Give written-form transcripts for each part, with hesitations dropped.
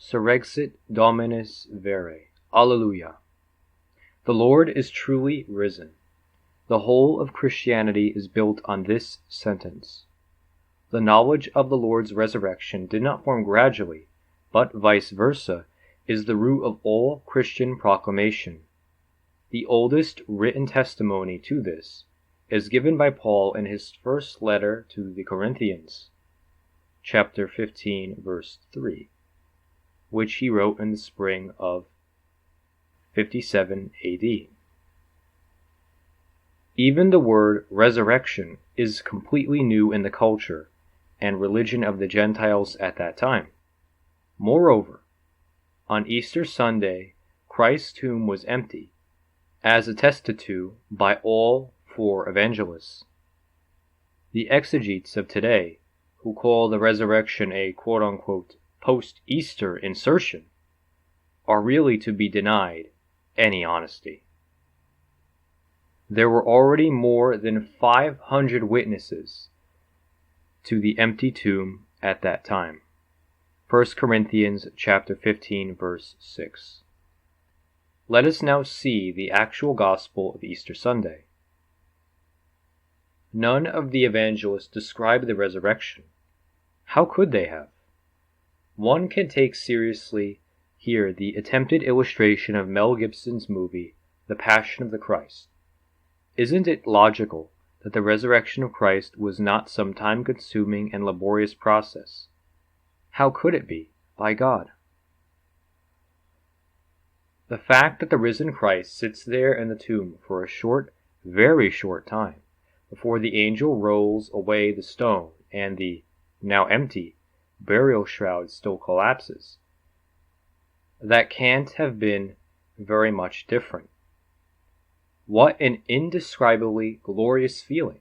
Surrexit Dominus vere. Alleluia. The Lord is truly risen. The whole of Christianity is built on this sentence. The knowledge of the Lord's resurrection did not form gradually, but vice versa, is the root of all Christian proclamation. The oldest written testimony to this is given by Paul in his first letter to the Corinthians, chapter 15, verse 3, which he wrote in the spring of 57 AD. Even the word resurrection is completely new in the culture and religion of the Gentiles at that time. Moreover, on Easter Sunday, Christ's tomb was empty, as attested to by all four evangelists. The exegetes of today, who call the resurrection a quote-unquote post-Easter insertion, are really to be denied any honesty. There were already more than 500 witnesses to the empty tomb at that time. 1 Corinthians chapter 15, verse 6. Let us now see the actual gospel of Easter Sunday. None of the evangelists describe the resurrection. How could they have? One can take seriously here the attempted illustration of Mel Gibson's movie, The Passion of the Christ. Isn't it logical that the resurrection of Christ was not some time-consuming and laborious process? How could it be, by God? The fact that the risen Christ sits there in the tomb for a short, very short time, before the angel rolls away the stone and the, now empty, burial shroud still collapses, that can't have been very much different. What an indescribably glorious feeling!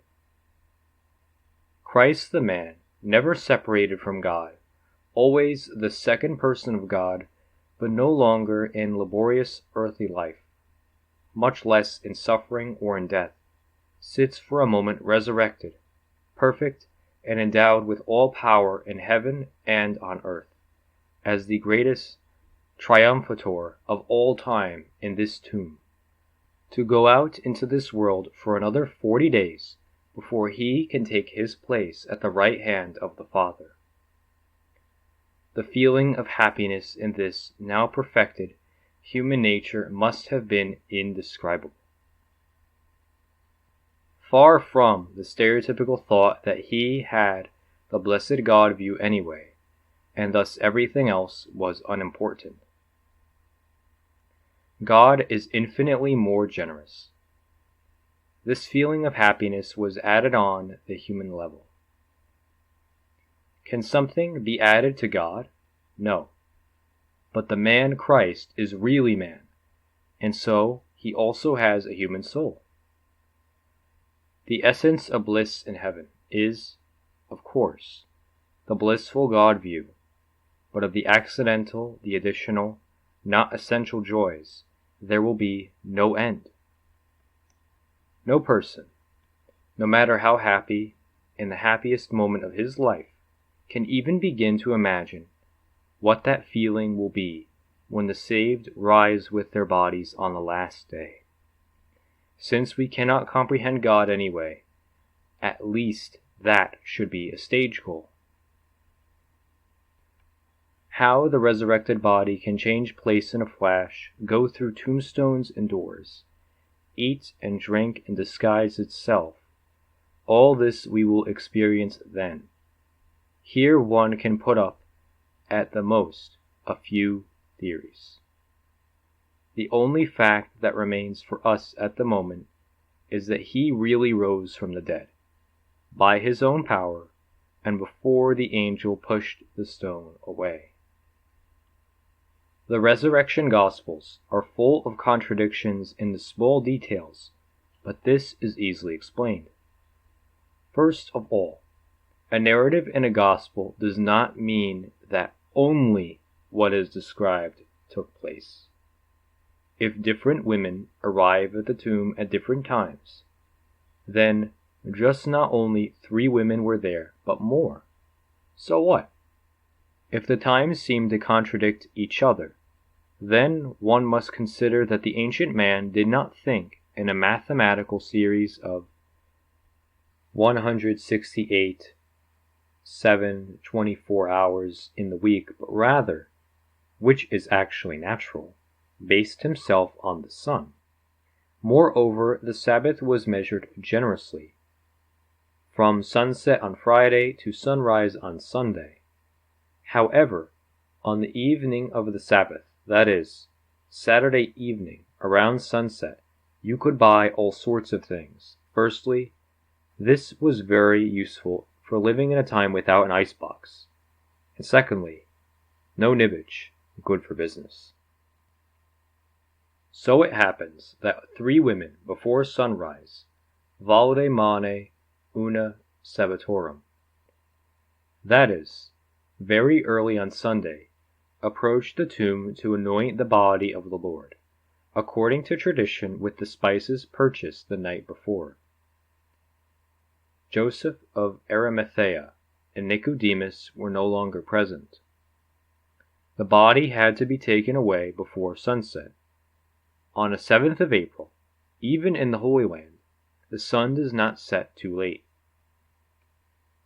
Christ the man, never separated from God, always the second person of God, but no longer in laborious earthly life, much less in suffering or in death, sits for a moment resurrected, perfect, and endowed with all power in heaven and on earth, as the greatest triumphator of all time in this tomb, to go out into this world for another 40 days before he can take his place at the right hand of the Father. The feeling of happiness in this now perfected human nature must have been indescribable. Far from the stereotypical thought that he had the blessed God view anyway, and thus everything else was unimportant. God is infinitely more generous. This feeling of happiness was added on the human level. Can something be added to God? No. But the man Christ is really man, and so he also has a human soul. The essence of bliss in heaven is, of course, the blissful God view, but of the accidental, the additional, not essential joys, there will be no end. No person, no matter how happy, in the happiest moment of his life, can even begin to imagine what that feeling will be when the saved rise with their bodies on the last day. Since we cannot comprehend God anyway, at least that should be a stage goal. How the resurrected body can change place in a flash, go through tombstones and doors, eat and drink and disguise itself, all this we will experience then. Here one can put up, at the most, a few theories. The only fact that remains for us at the moment is that he really rose from the dead, by his own power, and before the angel pushed the stone away. The resurrection Gospels are full of contradictions in the small details, but this is easily explained. First of all, a narrative in a Gospel does not mean that only what is described took place. If different women arrive at the tomb at different times, then just not only 3 women were there, but more. So what? If the times seem to contradict each other, then one must consider that the ancient man did not think in a mathematical series of 168, 7, 24 hours in the week, but rather, which is actually natural, based himself on the sun. Moreover, the Sabbath was measured generously, from sunset on Friday to sunrise on Sunday. However, on the evening of the Sabbath, that is, Saturday evening, around sunset, you could buy all sorts of things. Firstly, this was very useful for living in a time without an icebox. And secondly, no nibbage, good for business. So it happens that 3 women before sunrise, valde mane una sabbatorum, that is, very early on Sunday, approached the tomb to anoint the body of the Lord, according to tradition with the spices purchased the night before. Joseph of Arimathea and Nicodemus were no longer present. The body had to be taken away before sunset. On the 7th of April, even in the Holy Land, the sun does not set too late.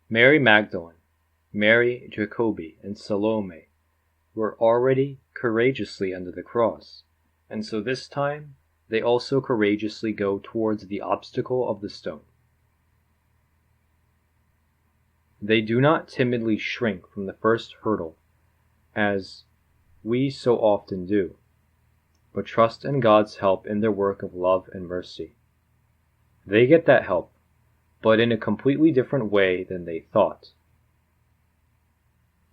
Mary Magdalene, Mary Jacobi, and Salome were already courageously under the cross, and so this time they also courageously go towards the obstacle of the stone. They do not timidly shrink from the first hurdle, as we so often do, but trust in God's help in their work of love and mercy. They get that help, but in a completely different way than they thought.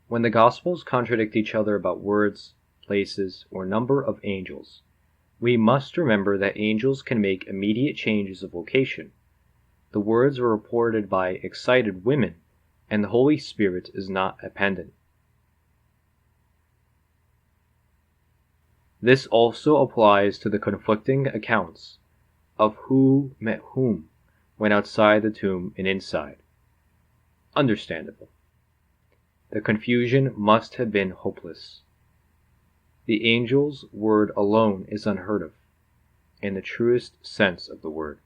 When the Gospels contradict each other about words, places, or number of angels, we must remember that angels can make immediate changes of location. The words are reported by excited women, and the Holy Spirit is not a pendant. This also applies to the conflicting accounts of who met whom when outside the tomb and inside. Understandable. The confusion must have been hopeless. The angel's word alone is unheard of, in the truest sense of the word.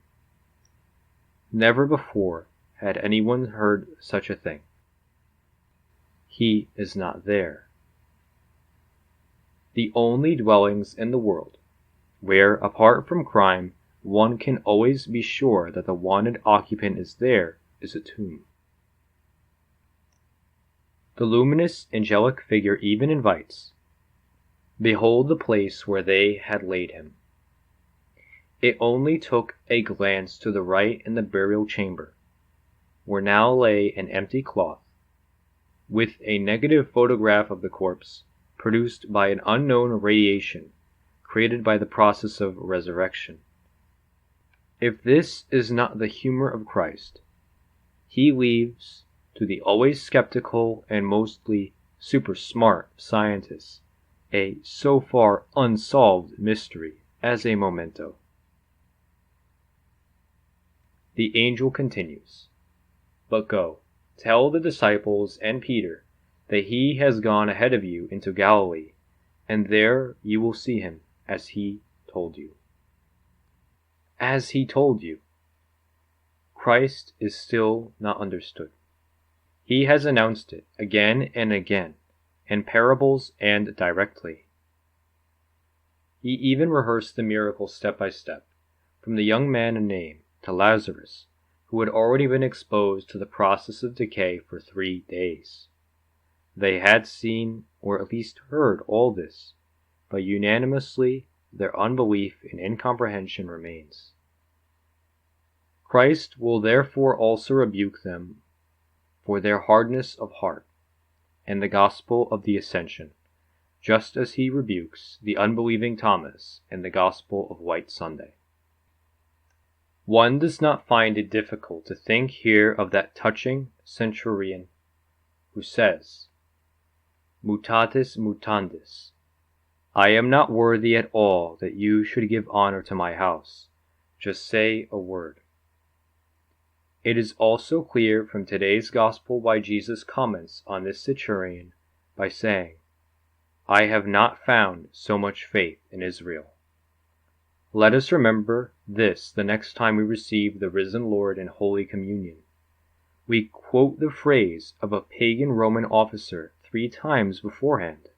Never before had anyone heard such a thing. He is not there. The only dwellings in the world where, apart from crime, one can always be sure that the wanted occupant is there is a tomb. The luminous angelic figure even invites, "Behold the place where they had laid him." It only took a glance to the right in the burial chamber, where now lay an empty cloth, with a negative photograph of the corpse, produced by an unknown radiation created by the process of resurrection. If this is not the humor of Christ, he leaves to the always skeptical and mostly super-smart scientists a so far unsolved mystery as a memento. The angel continues, "But go, tell the disciples and Peter that he has gone ahead of you into Galilee, and there you will see him, as he told you." As he told you. Christ is still not understood. He has announced it again and again, in parables and directly. He even rehearsed the miracle step by step, from the young man in name to Lazarus, who had already been exposed to the process of decay for 3 days. They had seen, or at least heard, all this, but unanimously their unbelief and incomprehension remains. Christ will therefore also rebuke them for their hardness of heart and the gospel of the Ascension, just as he rebukes the unbelieving Thomas in the gospel of White Sunday. One does not find it difficult to think here of that touching centurion who says, "Mutatis mutandis, I am not worthy at all that you should give honor to my house. Just say a word." It is also clear from today's gospel why Jesus comments on this centurion by saying, "I have not found so much faith in Israel." Let us remember this the next time we receive the risen Lord in Holy Communion. We quote the phrase of a pagan Roman officer 3 times beforehand.